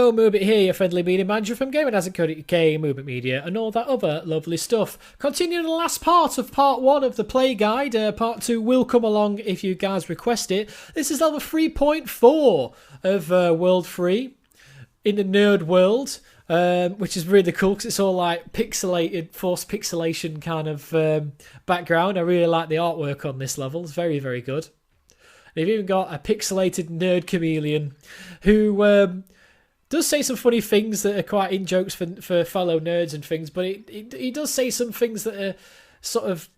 Hello, Moobit here, your friendly media manager from Gaming.co.uk, Moobitmedia, and all that other lovely stuff. Continuing the last part of part 1 of the PlayGuide, part 2 will come along if you guys request it. This is level 3.4 of World 3 in the nerd world, which is really cool because it's all like pixelated, forced pixelation kind of background. I really like the artwork on this level, it's very, very good. They've even got a pixelated nerd chameleon who does say some funny things that are quite in jokes for fellow nerds and things, but he does say some things that are sort of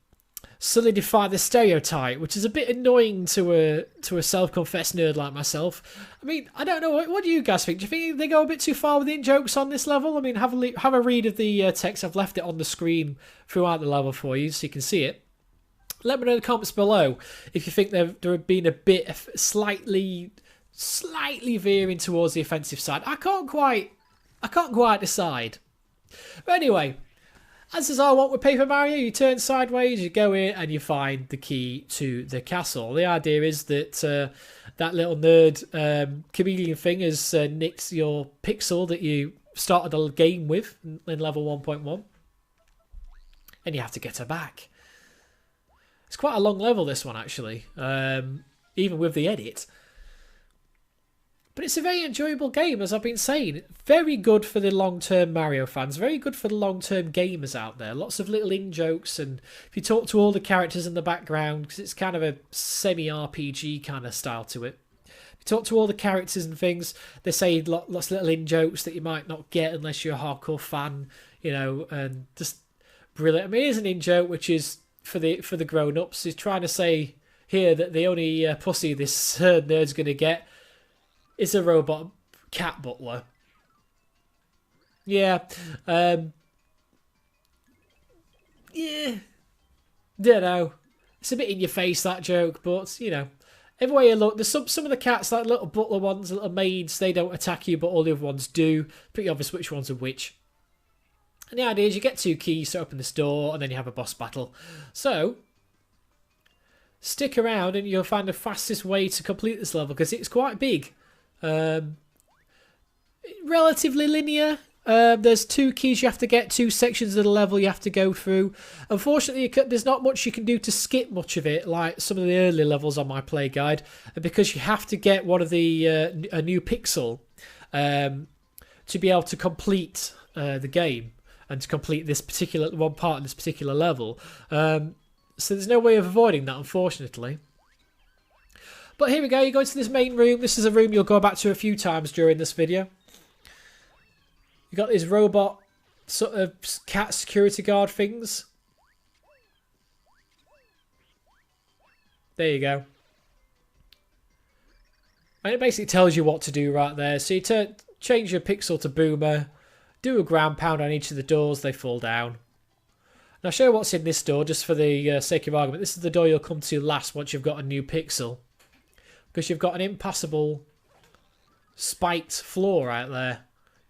solidify the stereotype, which is a bit annoying to a self-confessed nerd like myself. I mean, I don't know, what do you guys think? Do you think they go a bit too far with the in-jokes on this level? I mean, have a read of the text. I've left it on the screen throughout the level for you so you can see it. Let me know in the comments below if you think there have been a bit of slightly veering towards the offensive side. I can't quite decide. But anyway, as is all what with Paper Mario, you turn sideways, you go in, and you find the key to the castle. The idea is that that little nerd chameleon thing has nicked your pixel that you started the game with in level 1.1, and you have to get her back. It's quite a long level, this one, actually, even with the edit. But it's a very enjoyable game, as I've been saying. Very good for the long-term Mario fans. Very good for the long-term gamers out there. Lots of little in-jokes, and if you talk to all the characters in the background, because it's kind of a semi-RPG kind of style to it. If you talk to all the characters and things, they say lots of little in-jokes that you might not get unless you're a hardcore fan, you know, and just brilliant. I mean, here's an in-joke which is for the grown-ups. He's trying to say here that the only pussy this nerd's going to get is a robot cat butler. Yeah. Yeah. Don't know. It's a bit in your face, that joke, but, you know, every way you look, there's some of the cats, like little butler ones, little maids, they don't attack you, but all the other ones do. Pretty obvious which ones are which. And the idea is you get 2 keys to open this door, and then you have a boss battle. So, stick around and you'll find the fastest way to complete this level, because it's quite big. Relatively linear. There's 2 keys you have to get, 2 sections of the level you have to go through. Unfortunately, there's not much you can do to skip much of it, like some of the early levels on my play guide, because you have to get one of the a new pixel to be able to complete the game and to complete this particular one part in this particular level. So there's no way of avoiding that, unfortunately. But here we go, you go into this main room. This is a room you'll go back to a few times during this video. You got these robot sort of cat security guard things. There you go. And it basically tells you what to do right there. So you change your pixel to Boomer, do a ground pound on each of the doors, they fall down. And I'll show you what's in this door just for the sake of argument. This is the door you'll come to last once you've got a new pixel. Because you've got an impassable spiked floor out there.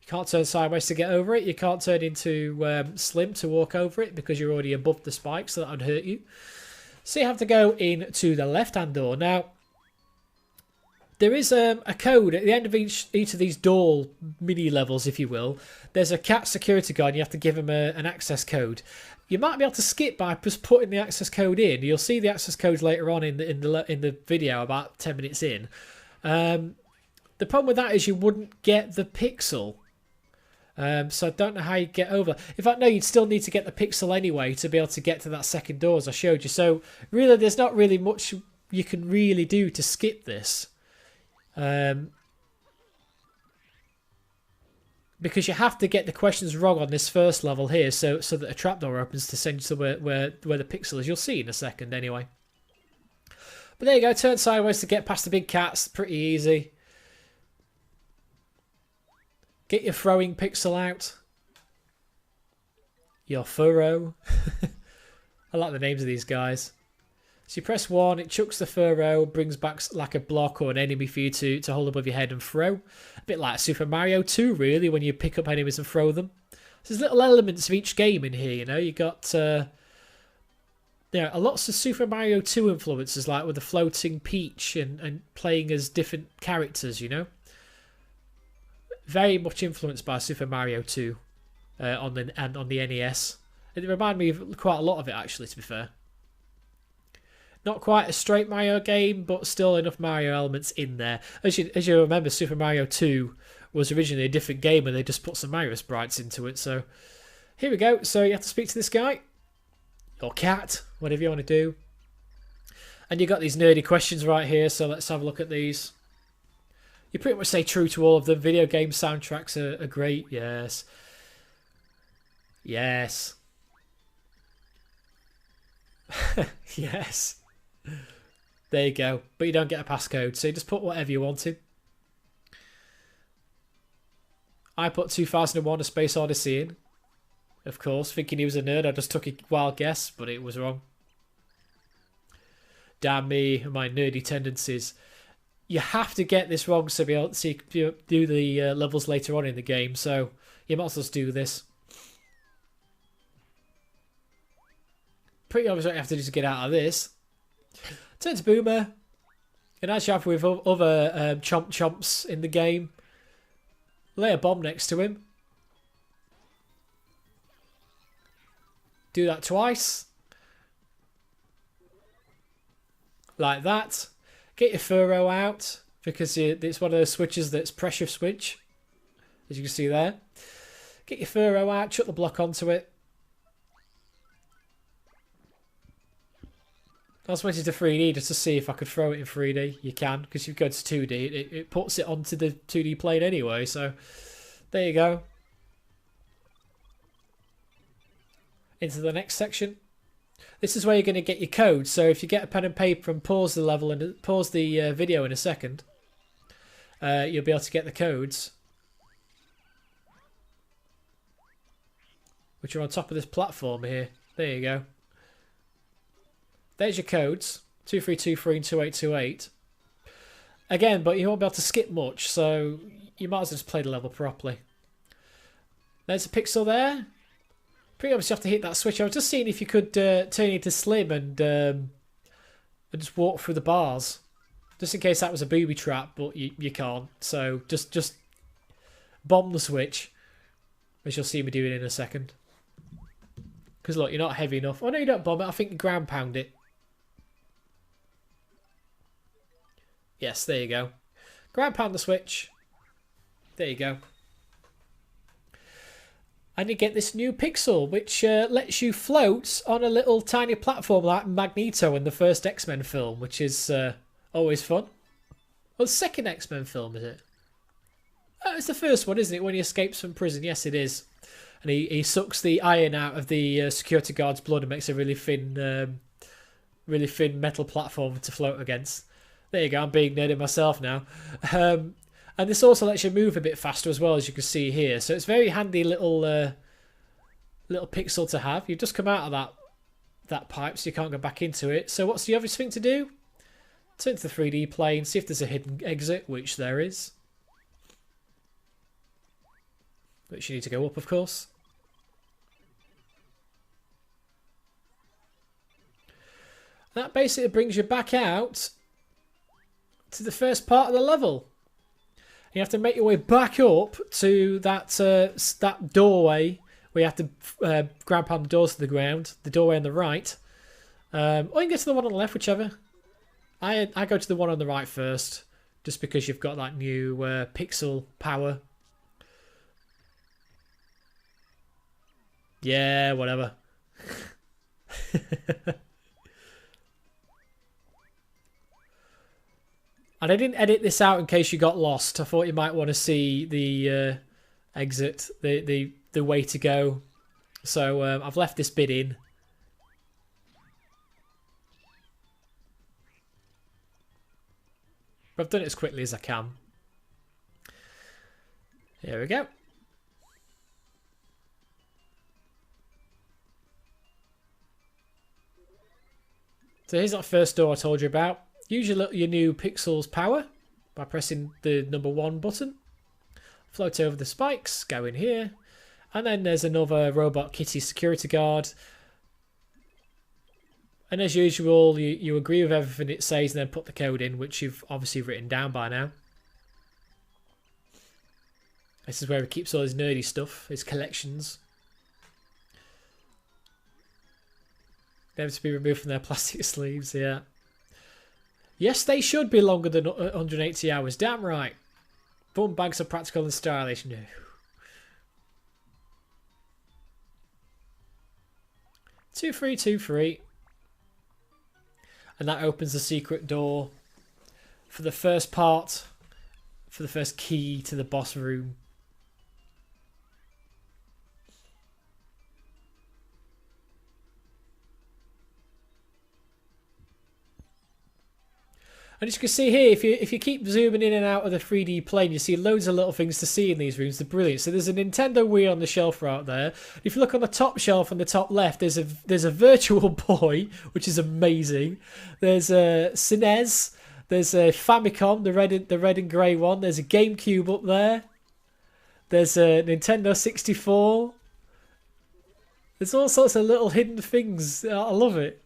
You can't turn sideways to get over it. You can't turn into slim to walk over it because you're already above the spike, so that would hurt you. So you have to go into the left-hand door. Now, there is a code at the end of each of these door mini levels, if you will. There's a cat security guard. You have to give him an access code. You might be able to skip by just putting the access code in. You'll see the access codes later on in the video, about 10 minutes in. The problem with that is you wouldn't get the pixel. So I don't know how you get over. In fact, no, you'd still need to get the pixel anyway to be able to get to that second door, as I showed you. So really, there's not really much you can really do to skip this. Because you have to get the questions wrong on this first level here, so that a trapdoor opens to send you to where the pixel is. You'll see in a second anyway. But there you go, turn sideways to get past the big cats. Pretty easy. Get your throwing pixel out. Your furrow. I like the names of these guys. So you press 1, it chucks the furrow, brings back like a block or an enemy for you to hold above your head and throw. A bit like Super Mario 2, really, when you pick up enemies and throw them. So there's little elements of each game in here, you know. You got lots of Super Mario 2 influences, like with the floating Peach and playing as different characters, you know. Very much influenced by Super Mario 2 on the NES. It reminded me of quite a lot of it, actually, to be fair. Not quite a straight Mario game, but still enough Mario elements in there. As you remember, Super Mario 2 was originally a different game and they just put some Mario sprites into it. So here we go. So you have to speak to this guy, or cat, whatever you want to do. And you've got these nerdy questions right here, so let's have a look at these. You pretty much say true to all of them. Video game soundtracks are great. Yes. Yes. Yes. There you go. But you don't get a passcode, so you just put whatever you want in. I put 2001 A Space Odyssey in. Of course, thinking he was a nerd, I just took a wild guess, but it was wrong. Damn me and my nerdy tendencies. You have to get this wrong to be able to do the levels later on in the game, so you might as well just do this. Pretty obvious what you have to do to get out of this. Turn to Boomer. And as you have with other chomps in the game, lay a bomb next to him. Do that twice. Like that. Get your furrow out, because it's one of those switches that's pressure switch, as you can see there. Get your furrow out, chuck the block onto it. I was waiting to 3D just to see if I could throw it in 3D. You can, because if you go to 2D, it puts it onto the 2D plane anyway, so there you go. Into the next section. This is where you're going to get your code. So if you get a pen and paper and pause the level and pause the video in a second, you'll be able to get the codes, which are on top of this platform here. There you go. There's your codes, 2323 and 2828. Again, but you won't be able to skip much, so you might as well just play the level properly. There's a pixel there. Pretty obviously you have to hit that switch. I was just seeing if you could turn it to slim and just walk through the bars. Just in case that was a booby trap, but you can't. So just bomb the switch, which you'll see me doing in a second. Because look, you're not heavy enough. Oh no, you don't bomb it. I think you ground pound it. Yes, there you go. Ground pound the switch. There you go. And you get this new pixel, which lets you float on a little tiny platform like Magneto in the first X-Men film, which is always fun. Well, the second X-Men film, is it? Oh, it's the first one, isn't it? When he escapes from prison. Yes, it is. And he sucks the iron out of the security guard's blood and makes a really thin metal platform to float against. There you go. I'm being nerdy myself now. And this also lets you move a bit faster as well, as you can see here. So it's very handy little pixel to have. You've just come out of that pipe, so you can't go back into it. So what's the obvious thing to do? Turn to the 3D plane, see if there's a hidden exit, which there is. Which you need to go up, of course. That basically brings you back out to the first part of the level. You have to make your way back up to that that doorway where you have to ground pound the doors to the ground, the doorway on the right. Or you can get to the one on the left, whichever. I go to the one on the right first, just because you've got that new pixel power. Yeah, whatever. And I didn't edit this out in case you got lost. I thought you might want to see the exit, the way to go. So I've left this bit in. But I've done it as quickly as I can. Here we go. So here's that first door I told you about. Use your new pixels power by pressing the number 1 button. Float over the spikes, go in here. And then there's another Robot Kitty security guard. And as usual, you agree with everything it says and then put the code in, which you've obviously written down by now. This is where he keeps all his nerdy stuff, his collections. Never to be removed from their plastic sleeves, yeah. Yes, they should be longer than 180 hours. Damn right. Bum bags are practical and stylish. No. 2323. And that opens the secret door for the first part, for the first key to the boss room. And as you can see here, if you keep zooming in and out of the 3D plane, you see loads of little things to see in these rooms. They're brilliant. So there's a Nintendo Wii on the shelf right there. If you look on the top shelf on the top left, there's a Virtual Boy, which is amazing. There's a SNES. There's a Famicom, the red and grey one. There's a GameCube up there. There's a Nintendo 64. There's all sorts of little hidden things. I love it.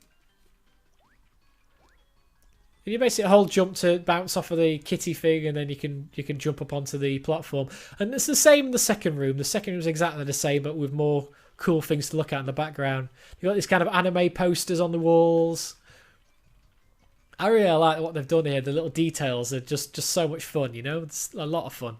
You basically hold jump to bounce off of the kitty thing, and then you can jump up onto the platform. And it's the same in the second room. The second room is exactly the same, but with more cool things to look at in the background. You've got these kind of anime posters on the walls. I really like what they've done here. The little details are just so much fun, you know? It's a lot of fun.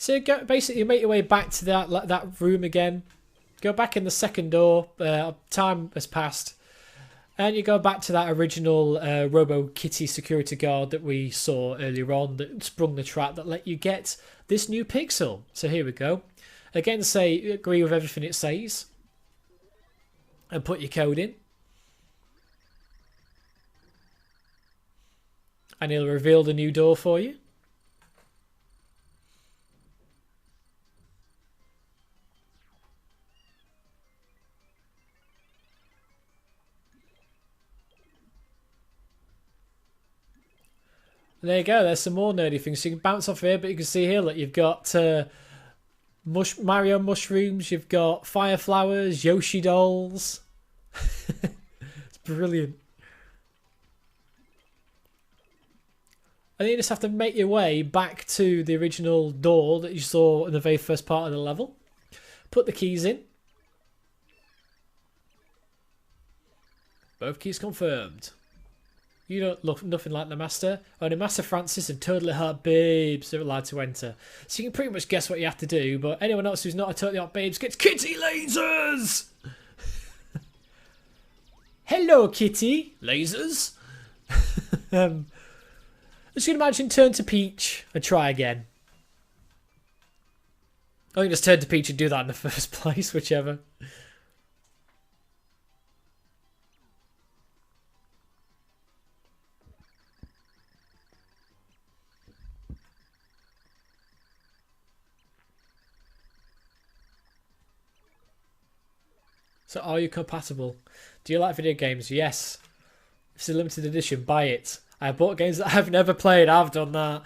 So basically you make your way back to that room again. Go back in the second door. Time has passed. And you go back to that original Robo Kitty security guard that we saw earlier on that sprung the trap that let you get this new pixel. So here we go. Again, say agree with everything it says. And put your code in. And he'll reveal the new door for you. And there you go, there's some more nerdy things. So you can bounce off here, but you can see here, look, you've got Mario mushrooms, you've got fire flowers, Yoshi dolls. It's brilliant. And then you just have to make your way back to the original door that you saw in the very first part of the level. Put the keys in. Both keys confirmed. You don't look nothing like the Master. Only Master Francis and Totally Hot Babes are allowed to enter. So you can pretty much guess what you have to do, but anyone else who's not a Totally Hot Babes gets Kitty Lasers! Hello, Kitty Lasers! As you can imagine, turn to Peach and try again. I think just turn to Peach and do that in the first place, whichever. So are you compatible? Do you like video games? Yes. If it's a limited edition, buy it. I bought games that I've never played. I've done that.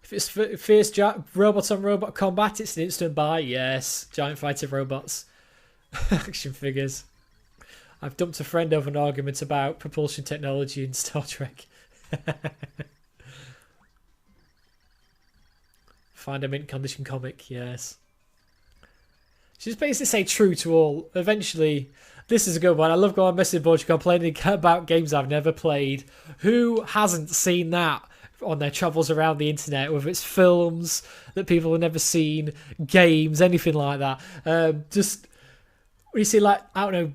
If it's fierce robots on robot combat, it's an instant buy. Yes. Giant fighter robots. Action figures. I've dumped a friend over an argument about propulsion technology in Star Trek. Find a mint condition comic. Yes. She's basically say true to all. Eventually, this is a good one. I love going on message boards complaining about games I've never played. Who hasn't seen that on their travels around the internet, whether it's films that people have never seen, games, anything like that. Just when you see, like, I don't know,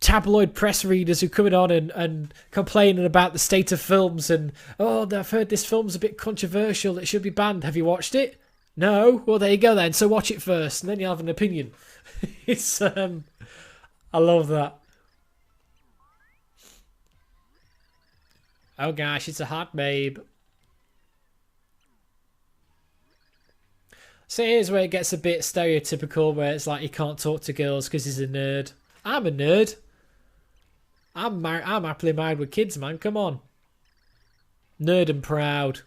tabloid press readers who coming on and complaining about the state of films and, oh, I've heard this film's a bit controversial, it should be banned. Have you watched it? No? Well, there you go then. So watch it first, and then you'll have an opinion. It's, I love that. Oh gosh, it's a hot babe. So here's where it gets a bit stereotypical, where it's like he can't talk to girls because he's a nerd. I'm a nerd. I'm happily married with kids, man. Come on. Nerd and proud.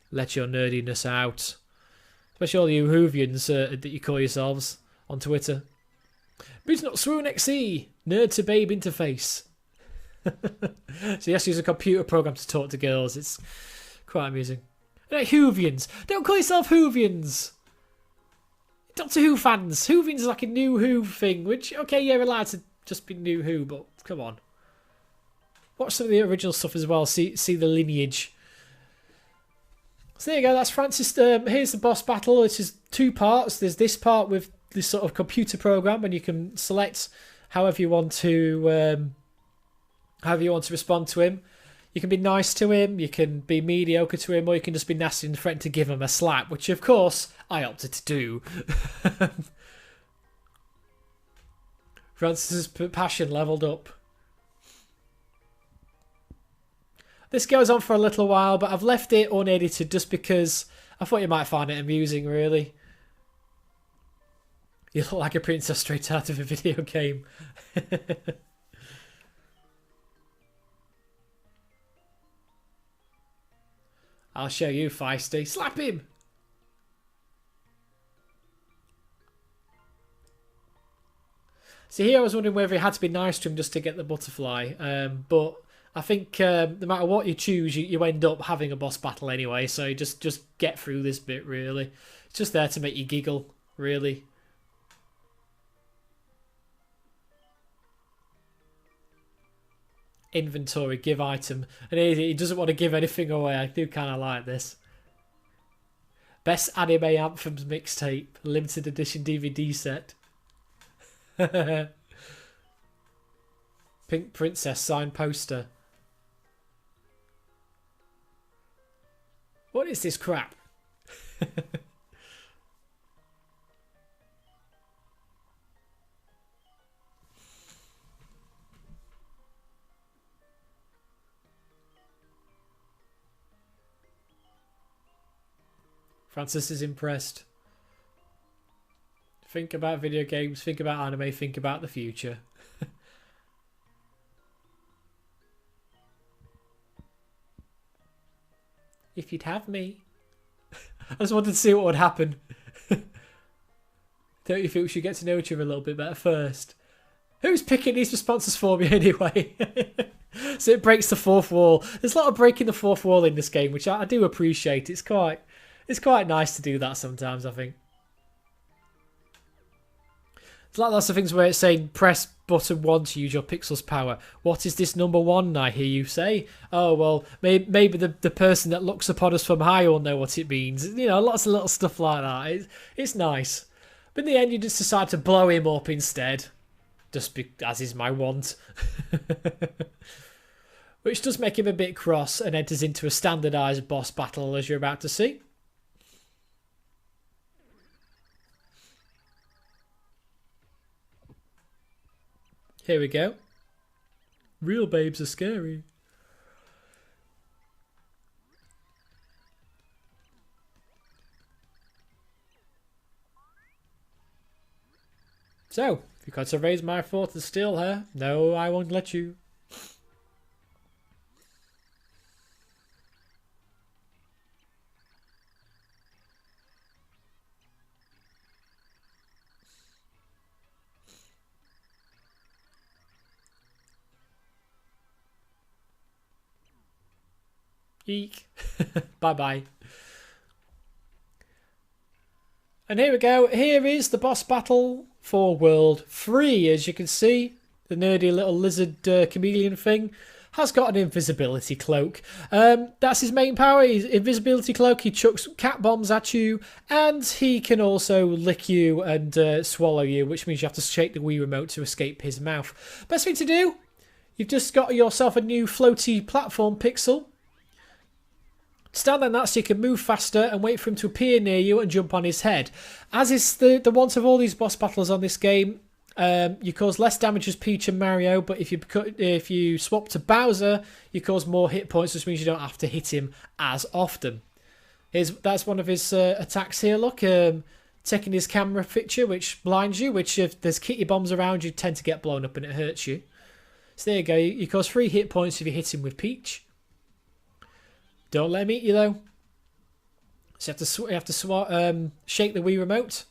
Let your nerdiness out. Especially all you Whovians that you call yourselves on Twitter. But not swoon XE. Nerd to babe interface. So yes, use a computer program to talk to girls. It's quite amusing. Like Whovians. Don't call yourself Whovians. Doctor Who fans. Whovians is like a new Who thing, which, okay, you're allowed to just be new Who, but come on. Watch some of the original stuff as well. See the lineage. So there you go. That's Francis. Here's the boss battle. This is 2 parts. There's this part with this sort of computer program, and you can select however you want to respond to him. You can be nice to him, you can be mediocre to him, or you can just be nasty and threaten to give him a slap, which of course I opted to do. Francis's passion leveled up. This goes on for a little while, but I've left it unedited just because I thought you might find it amusing, really. You look like a princess straight out of a video game. I'll show you, feisty. Slap him! See, here I was wondering whether you had to be nice to him just to get the butterfly. But I think no matter what you choose, you end up having a boss battle anyway. So just get through this bit, really. It's just there to make you giggle, really. Inventory, give item, and he doesn't want to give anything away. I do kind of like this. Best anime anthems mixtape, limited edition DVD set. Pink Princess signed poster. What is this crap? Francis is impressed. Think about video games, think about anime, think about the future. If you'd have me. I just wanted to see what would happen. Don't you think we should get to know each other a little bit better first? Who's picking these responses for me anyway? So it breaks the 4th wall. There's a lot of breaking the 4th wall in this game, which I do appreciate. It's quite nice to do that sometimes, I think. It's like lots of things where it's saying press button 1 to use your pixels power. What is this number 1, I hear you say? Oh, well, maybe the person that looks upon us from high will know what it means. You know, lots of little stuff like that. It's nice. But in the end, you just decide to blow him up instead. Just as is my want. Which does make him a bit cross and enters into a standardised boss battle, as you're about to see. Here we go. Real babes are scary. So, if you got to raise my thoughts and steal her, no, I won't let you. Eek. Bye-bye. And here we go. Here is the boss battle for World 3. As you can see, the nerdy little lizard chameleon thing has got an invisibility cloak. That's his main power. His invisibility cloak. He chucks cat bombs at you, and he can also lick you and swallow you, which means you have to shake the Wii remote to escape his mouth. Best thing to do, you've just got yourself a new floaty platform pixel. Stand on that so you can move faster and wait for him to appear near you and jump on his head. As is the want of all these boss battles on this game, you cause less damage as Peach and Mario, but if you swap to Bowser, you cause more hit points, which means you don't have to hit him as often. That's one of his attacks here, look. Taking his camera picture, which blinds you, which if there's kitty bombs around, you tend to get blown up and it hurts you. So there you go, you cause 3 hit points if you hit him with Peach. Don't let him eat you though. So you have to shake the Wii remote.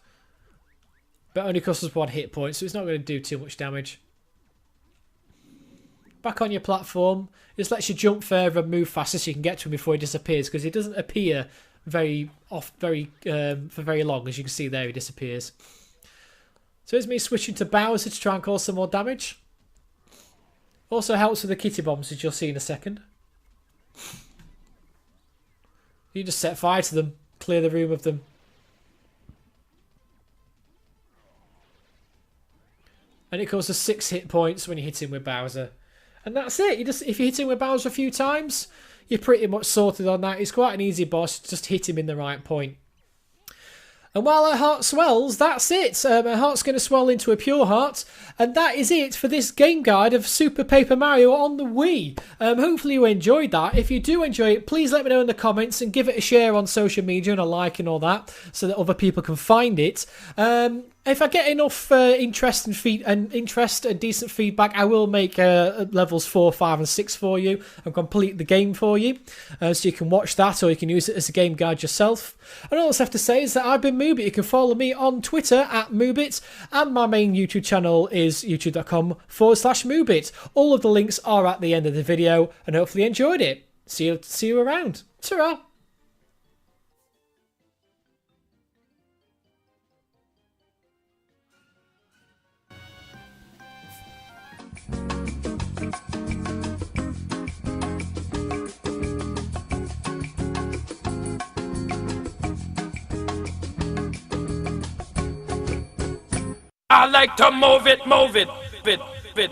but only costs us 1 hit point, so it's not going to do too much damage. Back on your platform, it just lets you jump further and move faster so you can get to him before he disappears, because he doesn't appear for very long. As you can see there, he disappears. So here's me switching to Bowser to try and cause some more damage. Also helps with the kitty bombs, as you'll see in a second. You just set fire to them, clear the room of them. And it causes 6 hit points when you hit him with Bowser. And that's it. If you hit him with Bowser a few times, you're pretty much sorted on that. It's quite an easy boss. Just hit him in the right point. And while her heart swells, that's it. Her heart's going to swell into a pure heart. And that is it for this game guide of Super Paper Mario on the Wii. Hopefully you enjoyed that. If you do enjoy it, please let me know in the comments and give it a share on social media and a like and all that, so that other people can find it. If I get enough interest and decent feedback, I will make levels 4, 5 and 6 for you and complete the game for you. So you can watch that, or you can use it as a game guide yourself. And all I have to say is that I've been Moobit. You can follow me on Twitter at Moobit, and my main YouTube channel is youtube.com/Moobit. All of the links are at the end of the video, and hopefully you enjoyed it. See you around. Ta-ra! I like to move it, bit.